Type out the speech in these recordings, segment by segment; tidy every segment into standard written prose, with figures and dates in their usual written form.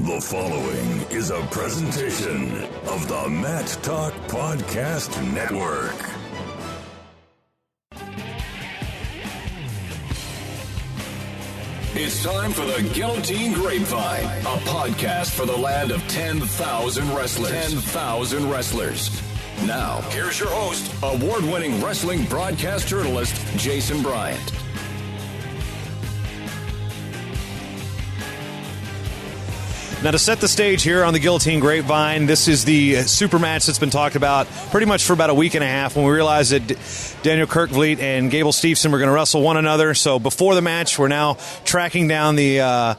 The following is a presentation of the Mat Talk Podcast Network. It's time for the Guillotine Grapevine, a podcast for the land of 10,000 wrestlers. 10,000 wrestlers. Now, here's your host, award-winning wrestling broadcast journalist, Jason Bryant. Now, to set the stage here on the Guillotine Grapevine, this is the super match that's been talked about pretty much for about a week and a half when we realized that Daniel Kerkvliet and Gable Steveson were going to wrestle one another. So before the match, we're now tracking down the,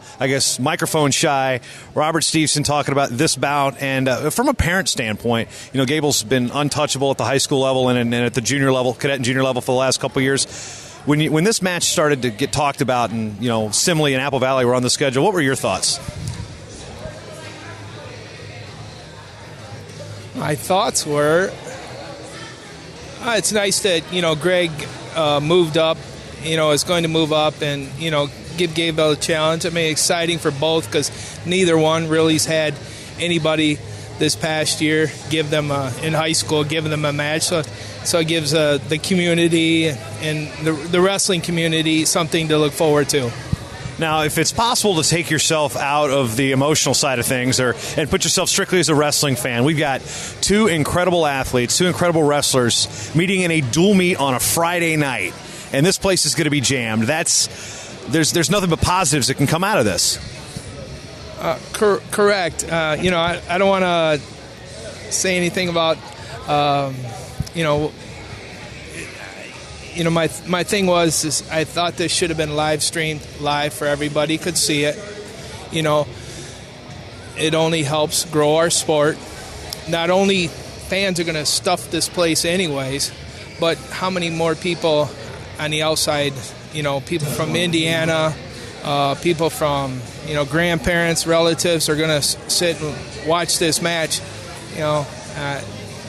microphone-shy Robert Steveson talking about this bout. And from a parent standpoint, you know, Gable's been untouchable at the high school level and at the junior level, cadet and junior level for the last couple of years. When this match started to get talked about and, you know, Simley and Apple Valley were on the schedule, what were your thoughts? My thoughts were, it's nice that, you know, Greg moved up, you know, is going to move up and, you know, give Gable a challenge. I mean, exciting for both because neither one really has had anybody this past year give them, in high school, giving them a match. So it gives the community and the wrestling community something to look forward to. Now, if it's possible to take yourself out of the emotional side of things and put yourself strictly as a wrestling fan, we've got two incredible athletes, two incredible wrestlers meeting in a dual meet on a Friday night, and this place is going to be jammed. There's nothing but positives that can come out of this. Correct. You know, I don't want to say anything about, my thing was I thought this should have been live streamed live for everybody could see it. You know, it only helps grow our sport. Not only fans are going to stuff this place anyways, but how many more people on the outside, you know, people from Indiana, people from, you know, grandparents, relatives are going to sit and watch this match. You know,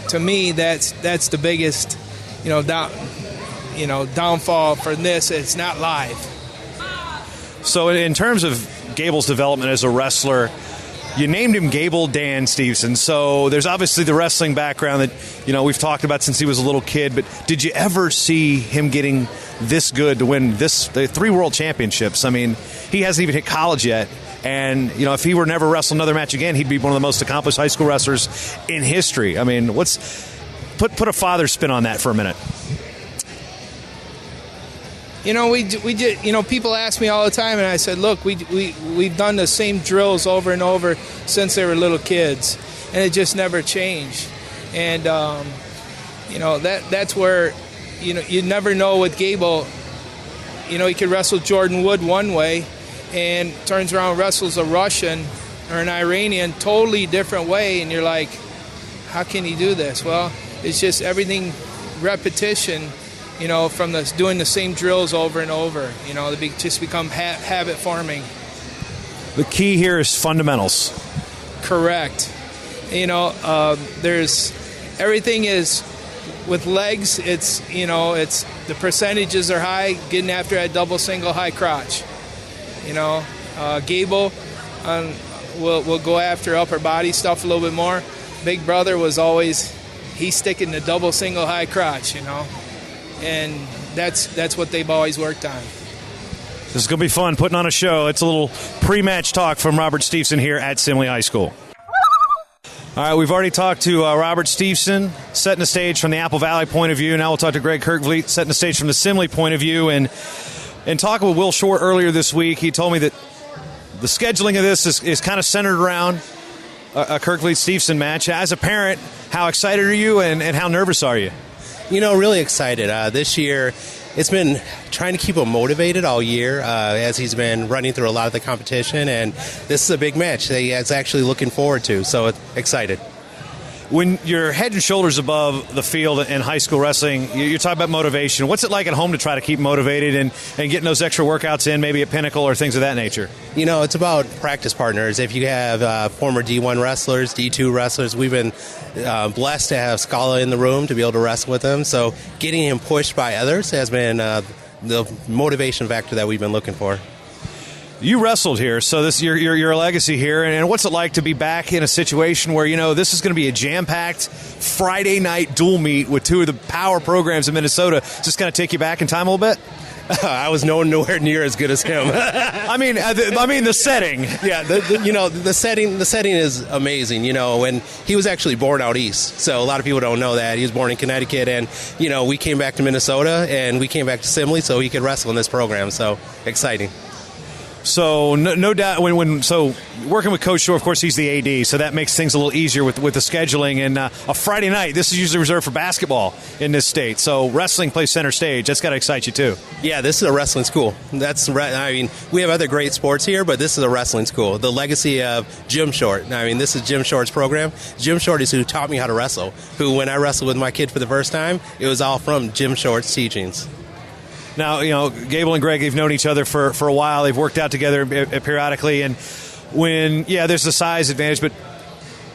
to me, that's the biggest, downfall for this. It's not live. So in terms of Gable's development as a wrestler, you named him Gable Dan Steveson. So there's obviously the wrestling background that, you know, we've talked about since he was a little kid. But did you ever see him getting this good to win the 3 world championships? I mean, he hasn't even hit college yet. And, you know, if he were never wrestle another match again, he'd be one of the most accomplished high school wrestlers in history. I mean, put a father spin on that for a minute. You know, we did. You know, people ask me all the time, and I said, "Look, we've done the same drills over and over since they were little kids, and it just never changed." And that's where, you know, you never know with Gable. You know, he could wrestle Jordan Wood one way, and turns around and wrestles a Russian or an Iranian totally different way, and you're like, "How can he do this?" Well, it's just everything repetition. You know, from doing the same drills over and over, you know, they just become habit forming. The key here is fundamentals. Correct. You know, there's everything is with legs. It's, you know, it's the percentages are high, getting after that double single high crotch. You know, Gable will go after upper body stuff a little bit more. Big brother was always he's sticking the double single high crotch. You know. And that's what they've always worked on. This is going to be fun, putting on a show. It's a little pre-match talk from Robert Steveson here at Simley High School. All right, we've already talked to Robert Steveson, setting the stage from the Apple Valley point of view. Now we'll talk to Greg Kerkvliet, setting the stage from the Simley point of view. And talking with Will Short earlier this week, he told me that the scheduling of this is kind of centered around a Kerkvliet-Steveson match. As a parent, how excited are you and how nervous are you? You know, really excited. This year, it's been trying to keep him motivated all year as he's been running through a lot of the competition, and this is a big match that he's actually looking forward to, so excited. When you're head and shoulders above the field in high school wrestling, you're talking about motivation. What's it like at home to try to keep motivated and getting those extra workouts in, maybe at Pinnacle or things of that nature? You know, it's about practice partners. If you have former D1 wrestlers, D2 wrestlers, we've been blessed to have Scala in the room to be able to wrestle with him. So getting him pushed by others has been the motivation factor that we've been looking for. You wrestled here, so this your legacy here. And what's it like to be back in a situation where, this is going to be a jam-packed Friday night dual meet with two of the power programs in Minnesota? Just kind of take you back in time a little bit? I was nowhere near as good as him. I mean the setting. Yeah, the setting is amazing. And he was actually born out east, so a lot of people don't know that he was born in Connecticut, and we came back to Minnesota and we came back to Simley so he could wrestle in this program. So exciting. So no doubt, so working with Coach Shore, of course, he's the AD, so that makes things a little easier with the scheduling. And a Friday night, this is usually reserved for basketball in this state. So wrestling plays center stage. That's got to excite you too. Yeah, this is a wrestling school. We have other great sports here, but this is a wrestling school. The legacy of Jim Short. This is Jim Short's program. Jim Short is who taught me how to wrestle. Who, when I wrestled with my kid for the first time, it was all from Jim Short's teachings. Now, Gable and Greg, they've known each other for a while. They've worked out together periodically. And there's a size advantage, but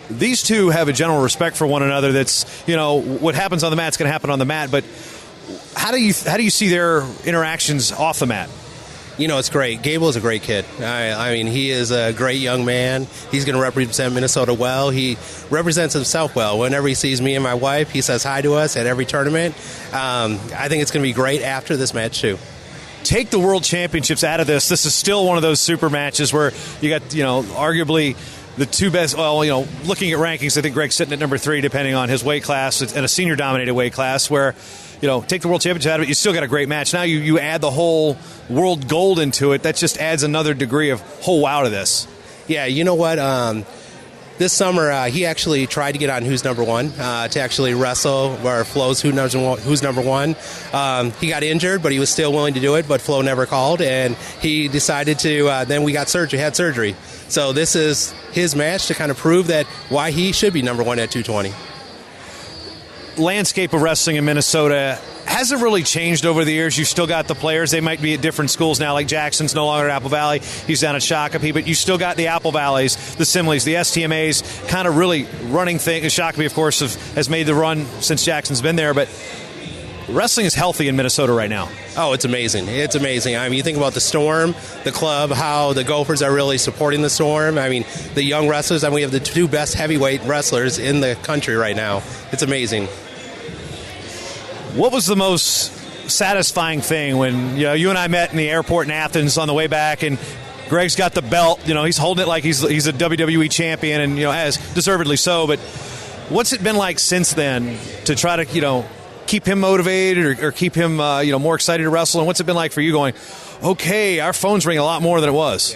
these two have a general respect for one another that's, what happens on the mat is going to happen on the mat. But how do you see their interactions off the mat? It's great. Gable is a great kid. He is a great young man. He's going to represent Minnesota well. He represents himself well. Whenever he sees me and my wife, he says hi to us at every tournament. I think it's going to be great after this match, too. Take the World Championships out of this. This is still one of those super matches where you got, arguably the two best. Well, looking at rankings, I think Greg's sitting at number 3, depending on his weight class, and a senior-dominated weight class where, take the World Championship out of it, you still got a great match. Now you add the whole world gold into it. That just adds another degree of wow to this. Yeah, you know what? This summer, he actually tried to get on Who's Number One to actually wrestle where Flo's Who's Number One. He got injured, but he was still willing to do it, but Flo never called, and he decided to, then we had surgery. So this is his match to kind of prove that why he should be number 1 at 220. Landscape of wrestling in Minnesota hasn't really changed over the years. You've still got the players. They might be at different schools now, like Jackson's no longer at Apple Valley. He's down at Shakopee, but you still got the Apple Valleys, the Simleys, the STMAs kind of really running things. Shakopee, of course, has made the run since Jackson's been there, but wrestling is healthy in Minnesota right now. Oh, it's amazing. It's amazing. You think about the Storm, the club, how the Gophers are really supporting the Storm. The young wrestlers, we have the 2 best heavyweight wrestlers in the country right now. It's amazing. What was the most satisfying thing when you and I met in the airport in Athens on the way back, and Greg's got the belt, he's holding it like he's a WWE champion, and as deservedly so, but what's it been like since then to try to keep him motivated or keep him more excited to wrestle? And what's it been like for you going, okay, our phone's ringing a lot more than it was?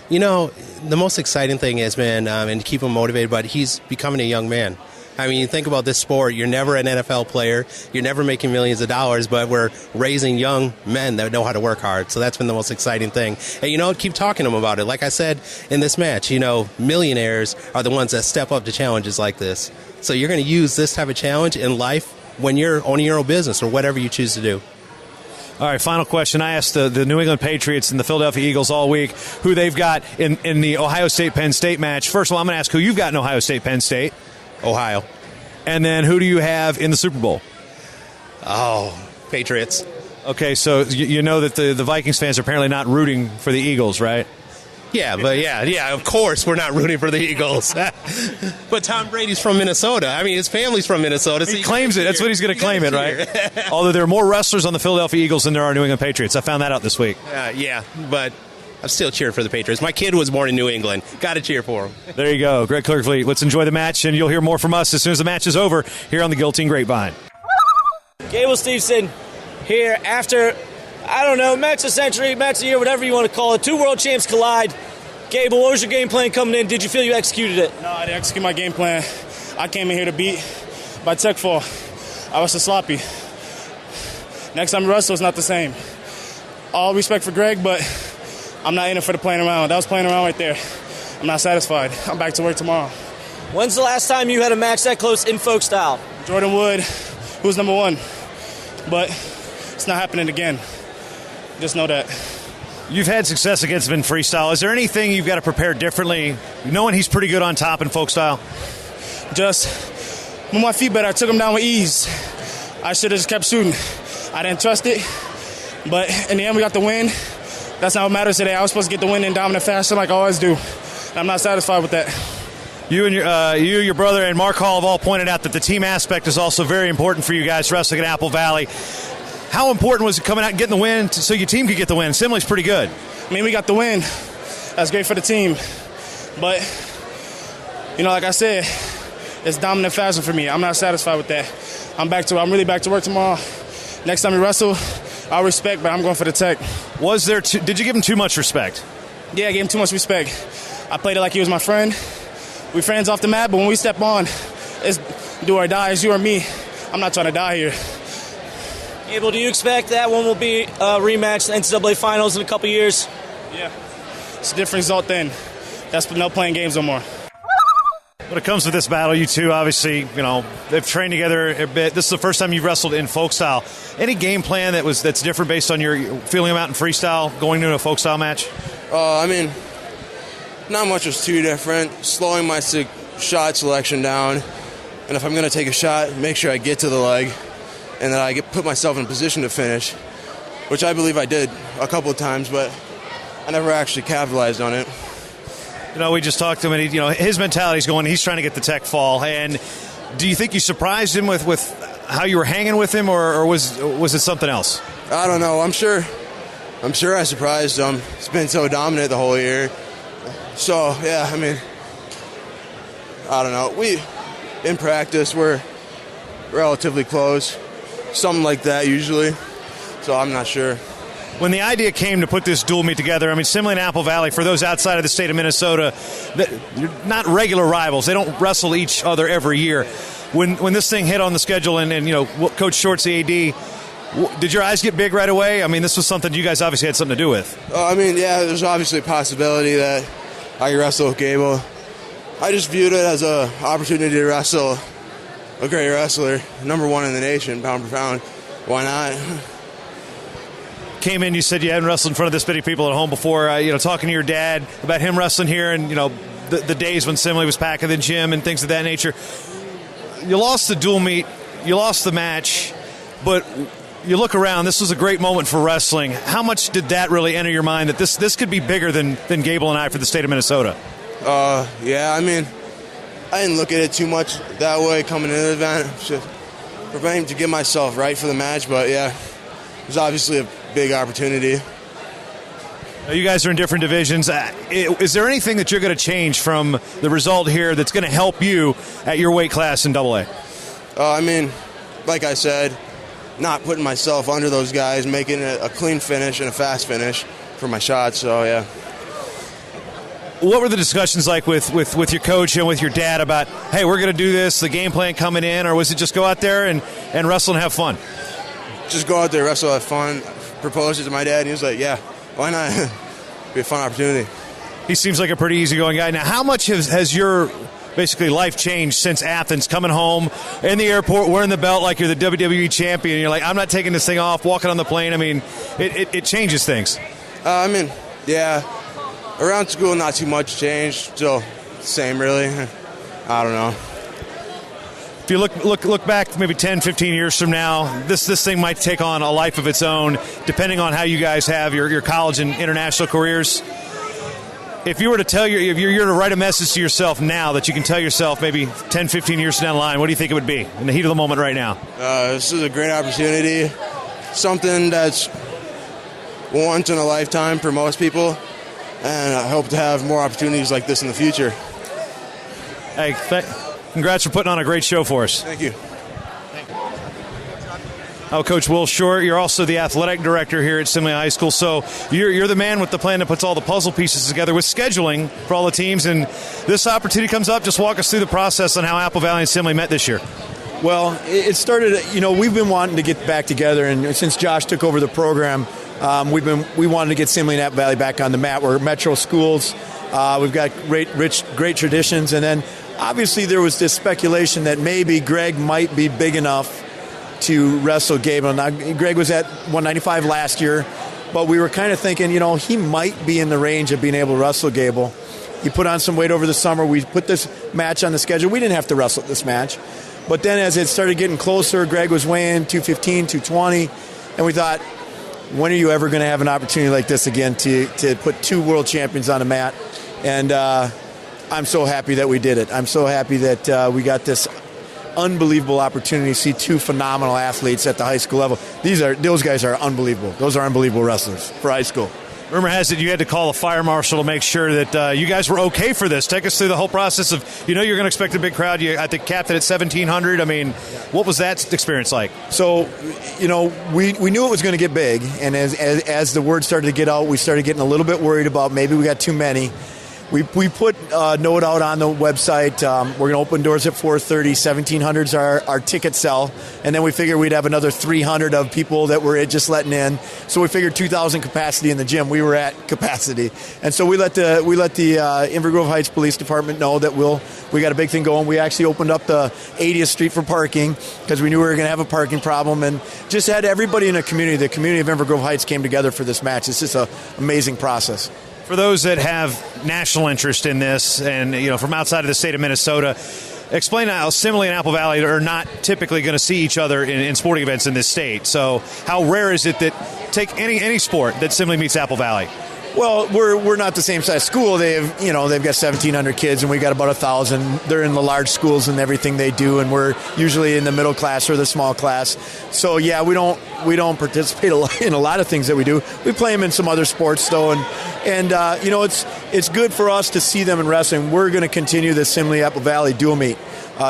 Yeah. The most exciting thing has been and to keep him motivated, but he's becoming a young man. You think about this sport, you're never an NFL player, you're never making millions of dollars, but we're raising young men that know how to work hard. So that's been the most exciting thing. And keep talking to them about it. Like I said in this match, millionaires are the ones that step up to challenges like this. So you're going to use this type of challenge in life when you're owning your own business or whatever you choose to do. All right, final question. I asked the New England Patriots and the Philadelphia Eagles all week who they've got in the Ohio State-Penn State match. First of all, I'm going to ask who you've got in Ohio State-Penn State. Ohio. And then who do you have in the Super Bowl? Oh, Patriots. Okay, so you know that the Vikings fans are apparently not rooting for the Eagles, right? Yeah, but of course we're not rooting for the Eagles. But Tom Brady's from Minnesota. His family's from Minnesota. So he claims it. That's what he's going to claim it, right? Although there are more wrestlers on the Philadelphia Eagles than there are New England Patriots. I found that out this week. Yeah, but I'm still cheering for the Patriots. My kid was born in New England. Got to cheer for him. There you go. Greg Kerkvliet. Let's enjoy the match, and you'll hear more from us as soon as the match is over here on the Guillotine Grapevine. Gable Steveson here after, match of the century, match of the year, whatever you want to call it. 2 world champs collide. Gable, what was your game plan coming in? Did you feel you executed it? No, I didn't execute my game plan. I came in here to beat by tech fall. I was so sloppy. Next time we wrestle, it's not the same. All respect for Greg, but I'm not in it for the playing around. That was playing around right there. I'm not satisfied. I'm back to work tomorrow. When's the last time you had a match that close in folk style? Jordan Wood, who's number 1. But it's not happening again. Just know that. You've had success against him in freestyle. Is there anything you've got to prepare differently, knowing he's pretty good on top in folk style? Just move my feet better. I took him down with ease. I should have just kept shooting. I didn't trust it. But in the end, we got the win. that's not what matters today. I was supposed to get the win in dominant fashion like I always do. And I'm not satisfied with that. You and your brother, and Mark Hall have all pointed out that the team aspect is also very important for you guys wrestling at Apple Valley. How important was it coming out and getting the win so your team could get the win? Assembly's pretty good. I mean, we got the win. That's great for the team. But, like I said, it's dominant fashion for me. I'm not satisfied with that. I'm really back to work tomorrow. Next time we wrestle, I'll respect, but I'm going for the tech. Did you give him too much respect? Yeah, I gave him too much respect. I played it like he was my friend. We're friends off the mat, but when we step on, it's do or die. It's you or me. I'm not trying to die here. Abel, do you expect that one will be a rematch, the NCAA Finals in a couple years? Yeah. It's a different result then. That's no playing games no more. When it comes to this battle, you two obviously, they've trained together a bit. This is the first time you've wrestled in folk style. Any game plan that's different based on your feeling them out in freestyle going into a folk style match? Not much was too different. Slowing my shot selection down, and if I'm going to take a shot, make sure I get to the leg, and that I put myself in a position to finish, which I believe I did a couple of times, but I never actually capitalized on it. We just talked to him, and his mentality's going. He's trying to get the tech fall. And do you think you surprised him with how you were hanging with him, or was it something else? I don't know. I'm sure I surprised him. It's been so dominant the whole year. So yeah, I don't know. In practice we're relatively close, something like that usually. So I'm not sure. When the idea came to put this dual meet together, Assembly and Apple Valley, for those outside of the state of Minnesota, they're not regular rivals. They don't wrestle each other every year. When this thing hit on the schedule and Coach Short's the AD, did your eyes get big right away? This was something you guys obviously had something to do with. Yeah, there's obviously a possibility that I could wrestle with Gable. I just viewed it as an opportunity to wrestle a great wrestler, number one in the nation, pound for pound. Why not? Came in, you said you hadn't wrestled in front of this many people at home before. Talking to your dad about him wrestling here, and the days when Assembly was packing the gym and things of that nature. You lost the dual meet, you lost the match, but you look around. This was a great moment for wrestling. How much did that really enter your mind that this could be bigger than Gable and I for the state of Minnesota? Yeah. I didn't look at it too much that way coming into the event. Just preparing to get myself right for the match, but yeah, it was obviously a big opportunity. You guys are in different divisions. Is there anything that you're going to change from the result here that's going to help you at your weight class in AA? Like I said, not putting myself under those guys, making it a clean finish and a fast finish for my shots. So yeah. What were the discussions like with your coach and with your dad about, hey, we're going to do this, the game plan coming in, or was it just go out there and wrestle and have fun? Just go out there, wrestle, have fun. Proposed it to my dad, and he was like, yeah, why not? Be a fun opportunity. He seems like a pretty easygoing guy. Now, how much has your basically life changed since Athens, coming home in the airport, wearing the belt like you're the WWE champion, and you're like, I'm not taking this thing off, walking on the plane? It changes things. Yeah. Around school, not too much changed. Still same, really. I don't know. If you look back maybe 10, 15 years from now, this thing might take on a life of its own, depending on how you guys have your college and international careers. If you were to if you're to write a message to yourself now that you can tell yourself maybe 10, 15 years down the line, what do you think it would be in the heat of the moment right now? This is a great opportunity, something that's once in a lifetime for most people, and I hope to have more opportunities like this in the future. Hey, congrats for putting on a great show for us. Thank you. Oh, Coach Will Short, you're also the athletic director here at Assembly High School, so you're the man with the plan that puts all the puzzle pieces together with scheduling for all the teams, and this opportunity comes up. Just walk us through the process on how Apple Valley and Assembly met this year. Well, it started, we've been wanting to get back together, and since Josh took over the program, we wanted to get Assembly and Apple Valley back on the mat. We're metro schools. We've got great traditions, and then obviously there was this speculation that maybe Greg might be big enough to wrestle Gable. Now, Greg was at 195 last year, but we were kind of thinking, he might be in the range of being able to wrestle Gable. He put on some weight over the summer. We put this match on the schedule. We didn't have to wrestle this match. But then as it started getting closer, Greg was weighing 215, 220, and we thought, when are you ever going to have an opportunity like this again to put 2 world champions on a mat? And I'm so happy that we did it. I'm so happy that we got this unbelievable opportunity to see 2 phenomenal athletes at the high school level. Those guys are unbelievable. Those are unbelievable wrestlers for high school. Rumor has it you had to call a fire marshal to make sure that you guys were okay for this. Take us through the whole process of, you're going to expect a big crowd. I think capped it at 1,700. I mean, what was that experience like? So, we knew it was going to get big, and as the word started to get out, we started getting a little bit worried about maybe we got too many. We put a note out on the website. We're going to open doors at 4:30. 1,700's our ticket sell, and then we figured we'd have another 300 of people that were just letting in. So we figured 2,000 capacity in the gym. We were at capacity, and so we let the Inver Grove Heights Police Department know that we got a big thing going. We actually opened up the 80th Street for parking because we knew we were going to have a parking problem, and just had everybody in the community of Inver Grove Heights came together for this match. It's just an amazing process. For those that have national interest in this and, from outside of the state of Minnesota, explain how Simile and Apple Valley are not typically going to see each other in sporting events in this state. So how rare is it that, take any sport, that Simile meets Apple Valley? Well, we're not the same size school. They've got 1,700 kids, and we got about 1,000. They're in the large schools and everything they do, and we're usually in the middle class or the small class. So yeah, we don't participate in a lot of things that we do. We play them in some other sports though, and it's good for us to see them in wrestling. We're going to continue the Simile Apple Valley dual meet.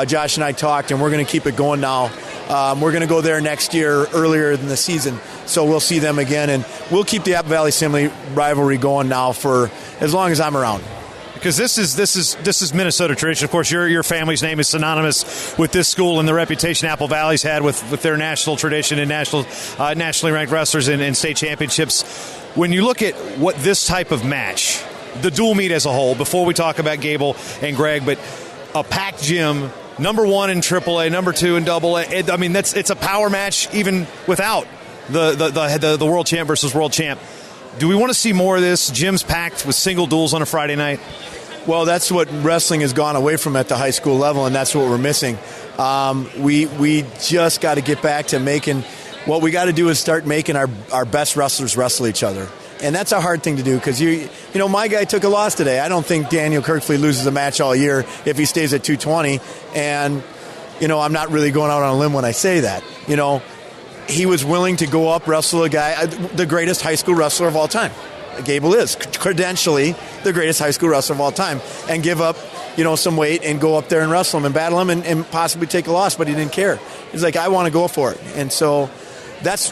Josh and I talked, and we're going to keep it going now. We're going to go there next year, earlier in the season, so we'll see them again, and we'll keep the Apple Valley Simile rivalry going now for as long as I'm around. Because this is Minnesota tradition. Of course, your family's name is synonymous with this school and the reputation Apple Valley's had with their national tradition and nationally ranked wrestlers in state championships. When you look at what this type of match, the dual meet as a whole, before we talk about Gable and Greg, but a packed gym. Number 1 in AAA, number 2 in AA. It's a power match even without the world champ versus world champ. Do we want to see more of this? Gyms packed with single duels on a Friday night? Well, that's what wrestling has gone away from at the high school level, and that's what we're missing. We just got to get back to making. What we got to do is start making our best wrestlers wrestle each other. And that's a hard thing to do because, my guy took a loss today. I don't think Steveson-Kerkvliet loses a match all year if he stays at 220. And, I'm not really going out on a limb when I say that. He was willing to go up, wrestle a guy, the greatest high school wrestler of all time. Gable is credentially the greatest high school wrestler of all time, and give up, some weight and go up there and wrestle him and battle him and possibly take a loss, but he didn't care. He's like, I want to go for it. And so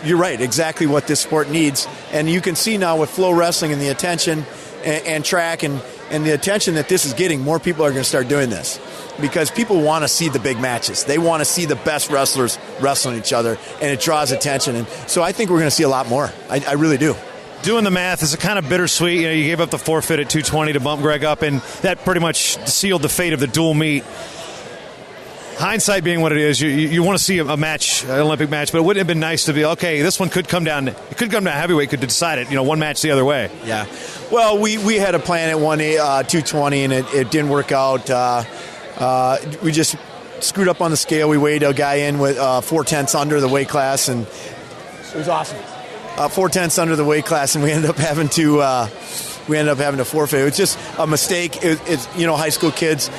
you're right, exactly what this sport needs. And you can see now with Flow Wrestling and the attention and track and the attention that this is getting, more people are going to start doing this because people want to see the big matches. They want to see the best wrestlers wrestling each other, and it draws attention. And so I think we're going to see a lot more. I really do. Doing the math is kind of bittersweet. You gave up the forfeit at 220 to bump Greg up, and that pretty much sealed the fate of the dual meet. Hindsight being what it is, you want to see a match, an Olympic match, but it wouldn't have been nice to be, okay, this one could come down. It could come down heavyweight, could decide it, one match the other way. Yeah. Well, we had a plan at 220, and it didn't work out. We just screwed up on the scale. We weighed a guy in with 4/10 under the weight class, and it was awesome. 4/10 under the weight class, and we ended up having to forfeit. It was just a mistake. It's high school kids.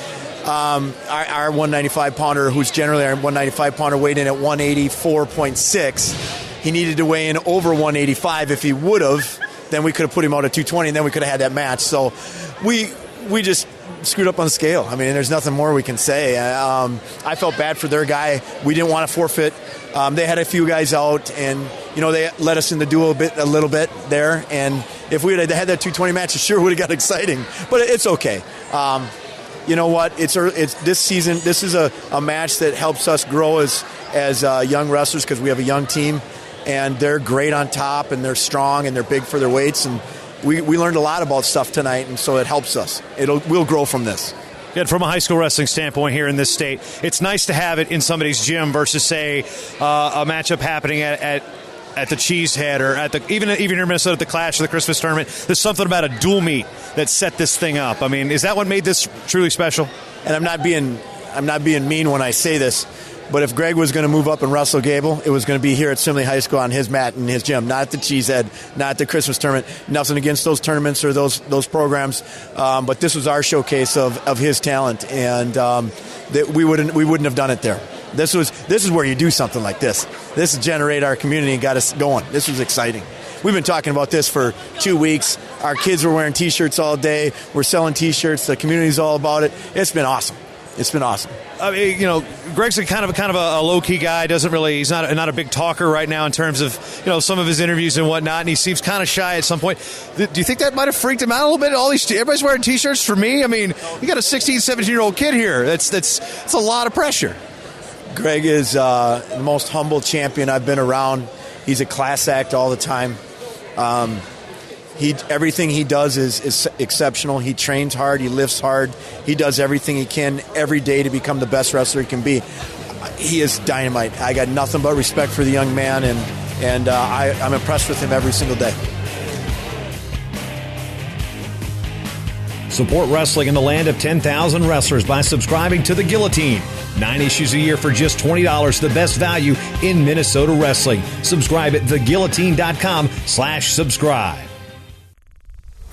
Our 195 pounder, who's generally our 195 pounder, weighed in at 184.6. He needed to weigh in over 185. If he would have, then we could have put him out at 220, and then we could have had that match. So we just screwed up on the scale. There's nothing more we can say. I felt bad for their guy. We didn't want to forfeit. They had a few guys out, and they let us in the duel a little bit there. And if we had had that 220 match, it sure would have got exciting. But it's okay. You know what? It's this season. This is a match that helps us grow as young wrestlers because we have a young team, and they're great on top, and they're strong, and they're big for their weights. And we learned a lot about stuff tonight, and so it helps us. We'll grow from this. Yeah, from a high school wrestling standpoint here in this state, it's nice to have it in somebody's gym versus, say, a matchup happening at the Cheesehead or even here in Minnesota at the Clash or the Christmas tournament. There's something about a dual meet that set this thing up. Is that what made this truly special? And I'm not being mean when I say this, But if Greg was going to move up and wrestle Gable, it was going to be here at Simley High School on his mat in his gym, not at the Cheesehead, not at the Christmas tournament. Nothing against those tournaments or those programs, but this was our showcase of his talent, and that we wouldn't have done it there. This is where you do something like this. This generate our community and got us going. This was exciting. We've been talking about this for 2 weeks. Our kids were wearing T-shirts all day. We're selling T-shirts. The community's all about it. It's been awesome. It's been awesome. I mean, Greg's kind of a low-key guy. He's not a big talker right now in terms of some of his interviews and whatnot, and he seems kind of shy at some point. Do you think that might have freaked him out a little bit? Everybody's wearing T-shirts for me. I mean, you got a 16, 17-year-old kid here. That's a lot of pressure. Greg is the most humble champion I've been around. He's a class act all the time. Everything he does is exceptional. He trains hard. He lifts hard. He does everything he can every day to become the best wrestler he can be. He is dynamite. I got nothing but respect for the young man, and I'm impressed with him every single day. Support wrestling in the land of 10,000 wrestlers by subscribing to The Guillotine. 9 issues a year for just $20, the best value in Minnesota wrestling. Subscribe at theguillotine.com/subscribe.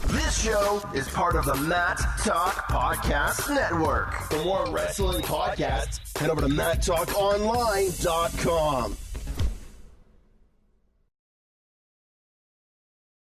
This show is part of the Matt Talk Podcast Network. For more wrestling podcasts, head over to MattTalkOnline.com.